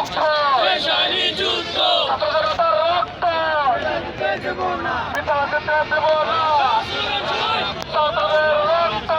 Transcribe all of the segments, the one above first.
মুক্ত ছাত্র জনতার রক্ত পিতা যেতে দেব না, ছাত্রদের রক্ত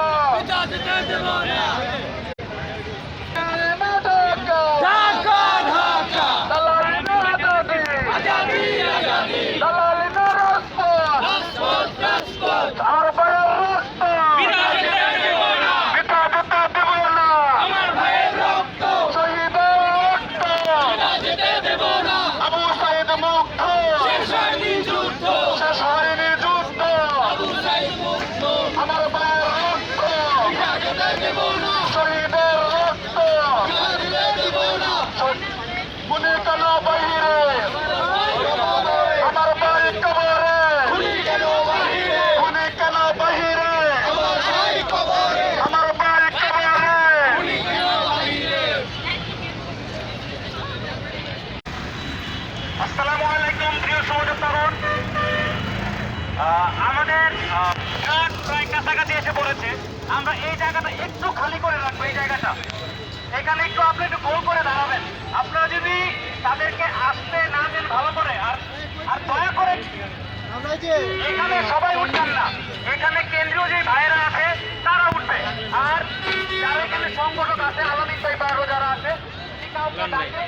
আমাদের প্রায় কাছাকাছি এসে পড়েছে। আমরা এই জায়গাটা একটু খালি করে রাখবো। এই জায়গাটা এখানে একটু আপনি একটু গোল করে দাঁড়াবেন। আপনারা যদি তাদেরকে আসতে না দেন ভালো করে, আর দয়া করে এখানে সবাই উঠবেন না। এখানে কেন্দ্রীয় যে ভাইয়েরা আছে তারা উঠবে, আর যারা এখানে সংগঠক আছে আলামিন ভাই বারো যারা আছে কাউকে ডাকে